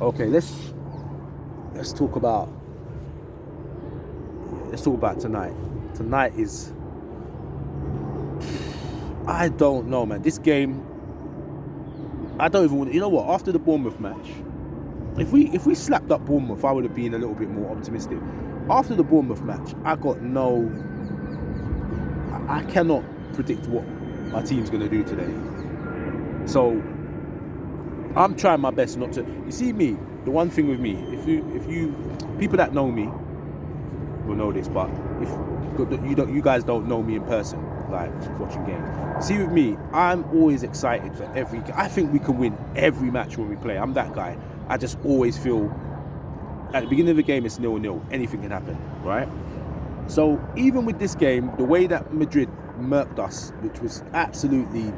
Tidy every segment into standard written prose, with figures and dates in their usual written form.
Okay, let's talk about tonight. Tonight is, I don't know, man. This game, I don't even want. You know what? After the Bournemouth match, if we slapped up Bournemouth, I would have been a little bit more optimistic. After the Bournemouth match, I cannot predict what my team's gonna do today. So I'm trying my best not to. You see me. The one thing with me, if you people that know me will know this, but if you guys don't know me in person, like watching games. See, with me, I'm always excited for every. I think we can win every match when we play. I'm that guy. I just always feel at the beginning of the game it's 0-0. Anything can happen, right? So even with this game, the way that Madrid murked us, which was absolutely,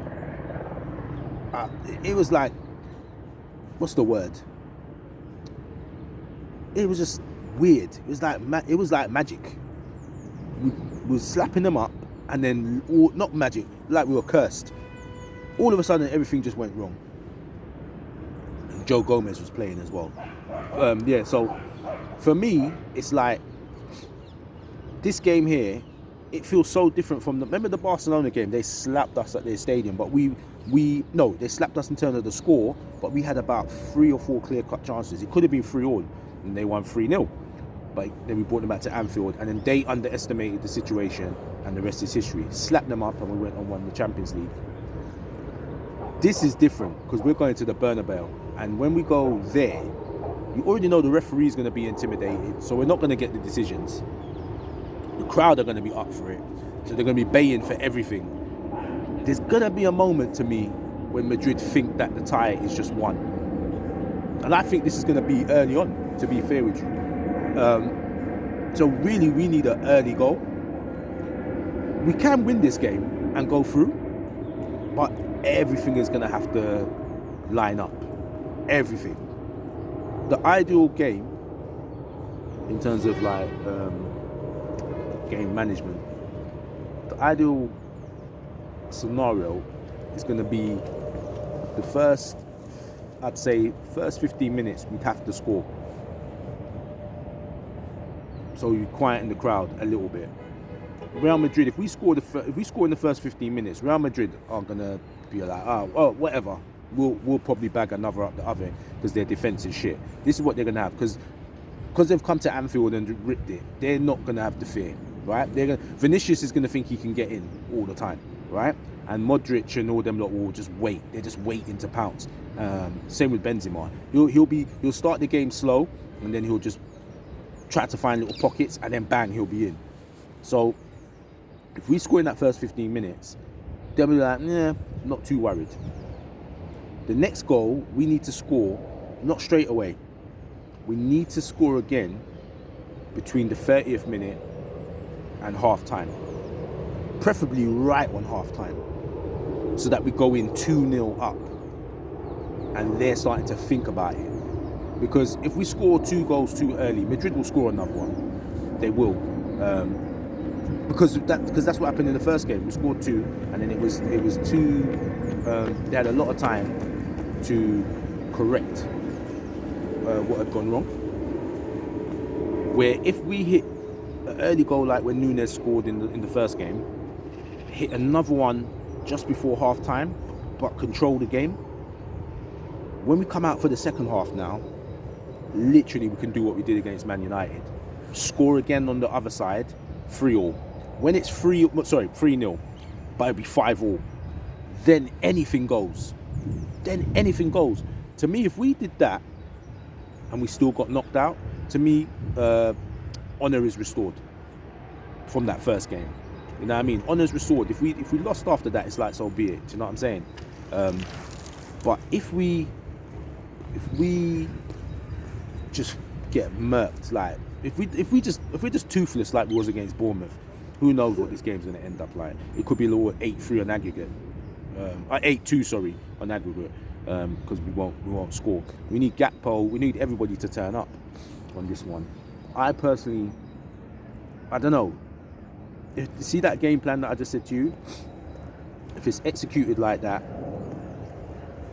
it was like, what's the word? It was just weird. It was like magic. We were slapping them up, and then not magic, like we were cursed. All of a sudden, everything just went wrong. And Joe Gomez was playing as well. Yeah. So for me, it's like this game here. It feels so different from remember the Barcelona game. They slapped us at their stadium, but they slapped us in terms of the score, but we had about 3 or 4 clear-cut chances. It could have been 3-3, and they won 3-0. But then we brought them back to Anfield, and then they underestimated the situation, and the rest is history. Slapped them up, and we went and won the Champions League. This is different because we're going to the Bernabeu, and when we go there, you already know the referee is going to be intimidated, so we're not going to get the decisions. The crowd are going to be up for it, so they're going to be baying for everything. There's going to be a moment to me when Madrid think that the tie is just won, and I think this is going to be early on, to be fair with you. So really, we need an early goal. We can win this game and go through, but everything is going to have to line up. Everything. The ideal game, in terms of like game management, the ideal scenario is going to be the first 15 minutes we'd have to score. So you quieten the crowd a little bit. Real Madrid, if we score in the first 15 minutes, Real Madrid are gonna be like, oh, whatever. We'll probably bag another up the other end because their defense is shit. This is what they're gonna have because they've come to Anfield and ripped it. They're not gonna have the fear, right? Vinicius is gonna think he can get in all the time, right? And Modric and all them lot will just wait. They're just waiting to pounce. Same with Benzema. He'll start the game slow, and then he'll just try to find little pockets, and then bang, he'll be in. So if we score in that first 15 minutes, they'll be like, not too worried. The next goal, we need to score, not straight away. We need to score again between the 30th minute and half time. Preferably right on half time, so that we go in 2-0 up, and they're starting to think about it. Because if we score 2 goals too early, Madrid will score another one. They will, because that's what happened in the first game. We scored 2, and then it was 2. They had a lot of time to correct what had gone wrong. Where if we hit an early goal like when Nunes scored in the first game, hit another one just before half time, but control the game. When we come out for the second half now, literally we can do what we did against Man United. Score again on the other side, 3-3. When it's 3-0, but it'll be 5-5. Then anything goes. To me, if we did that and we still got knocked out, to me, honour is restored from that first game. You know what I mean? Honour's restored. If we lost after that, it's like, so be it. Do you know what I'm saying? But if we just get murked, like if we're just toothless like we was against Bournemouth, who knows what this game's going to end up like? It could be a little 8-3 on aggregate, 8-2 on aggregate, because we won't score. We need Gakpo, we need everybody to turn up on this one. I personally, I don't know. See that game plan that I just said to you? If it's executed like that,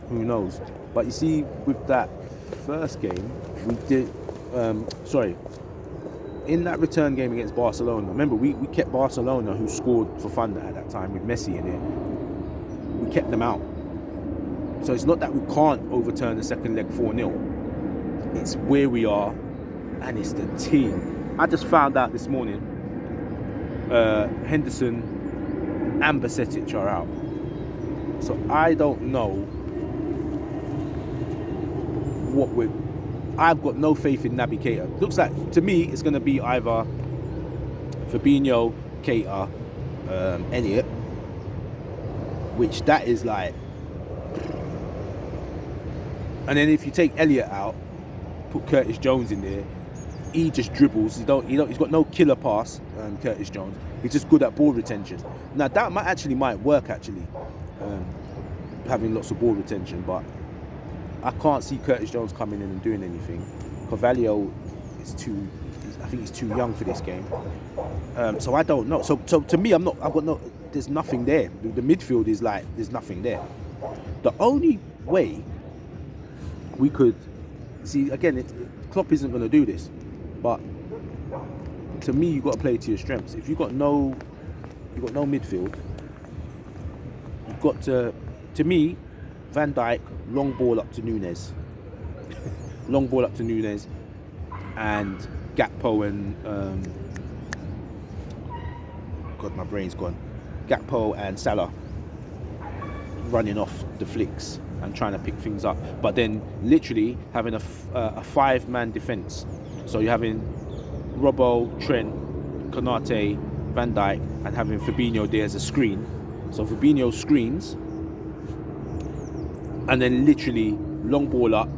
who knows? But you see, with that first game, we did. In that return game against Barcelona, remember we kept Barcelona, who scored for fun at that time with Messi in it. We kept them out. So it's not that we can't overturn the second leg 4-0. It's where we are, and it's the team. I just found out this morning, Henderson and Basetic are out. So I don't know what we're... I've got no faith in Naby Keita. Looks like, to me, it's going to be either Fabinho, Keita, Elliott, which that is like... And then if you take Elliott out, put Curtis Jones in there, he just dribbles. He's got no killer pass, Curtis Jones. He's just good at ball retention. Now that might work having lots of ball retention, but I can't see Curtis Jones coming in and doing anything. Carvalho is I think he's too young for this game. So I don't know. So to me, there's nothing there. The midfield is like, there's nothing there. The only way we could see, again, Klopp isn't going to do this, but to me, you've got to play to your strengths. If you've got no midfield, you've got to me, Van Dijk, long ball up to Nunes. Long ball up to Nunes, and Gakpo and God, my brain's gone. Gakpo and Salah running off the flicks and trying to pick things up, but then literally having a 5-man defence. So you're having Robbo, Trent, Konate, Van Dijk, and having Fabinho there as a screen. So Fabinho screens, and then literally long ball up.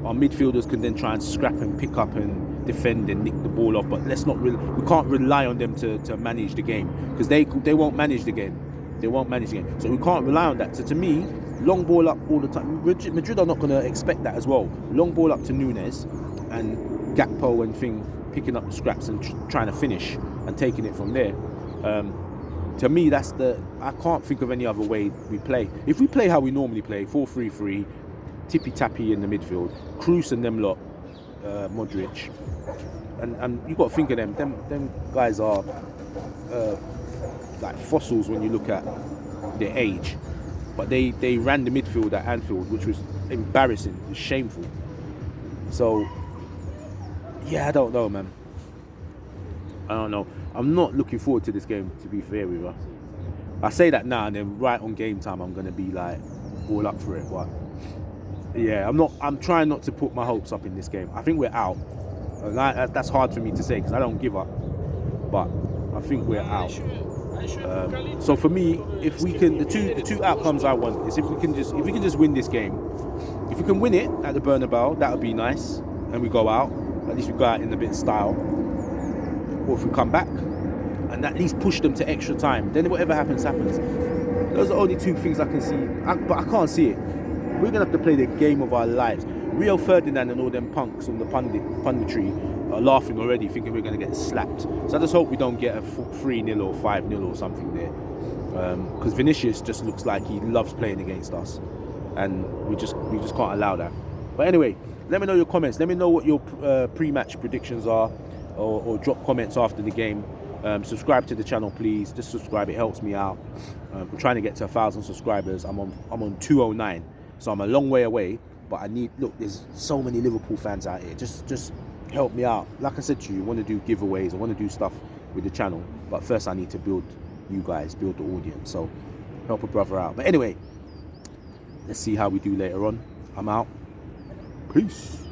Our midfielders can then try and scrap and pick up and defend and nick the ball off. But we can't rely on them to manage the game, because they won't manage the game. They won't manage the game. So we can't rely on that. So to me, long ball up all the time. Madrid are not going to expect that as well. Long ball up to Nunes and Gakpo and picking up the scraps and trying to finish and taking it from there. To me, I can't think of any other way we play. If we play how we normally play, 4-3-3, tippy-tappy in the midfield, Kroos and them lot, Modric, and you've got to think of them guys are like fossils when you look at their age, but they ran the midfield at Anfield, which was embarrassing, it was shameful. So yeah, I don't know, man. I don't know. I'm not looking forward to this game, to be fair with you. I say that now, and then right on game time, I'm going to be like all up for it. But yeah, I'm trying not to put my hopes up in this game. I think we're out. And that's hard for me to say because I don't give up. But I think we're out. So for me, if we can, the two outcomes I want is if we can just win this game. If we can win it at the Bernabeu, that would be nice, and we go out. At least we go out in a bit of style. Or if we come back and at least push them to extra time, then whatever happens, happens. Those are only two things I can see, but I can't see it. We're gonna have to play the game of our lives. Rio Ferdinand and all them punks on the punditry are laughing already, thinking we're gonna get slapped. So I just hope we don't get a 3-0 or 5-0 or something there, because Vinicius just looks like he loves playing against us, and we just can't allow that. But anyway, let me know your comments. Let me know what your pre-match predictions are, or drop comments after the game. Subscribe to the channel, please. Just subscribe, it helps me out. I'm trying to get to 1,000 subscribers. I'm on 209, so I'm a long way away, but there's so many Liverpool fans out here. Just help me out. Like I said to you, I want to do giveaways, I want to do stuff with the channel, but first I need to build you guys, build the audience, so help a brother out. But anyway, let's see how we do later on. I'm out. Peace.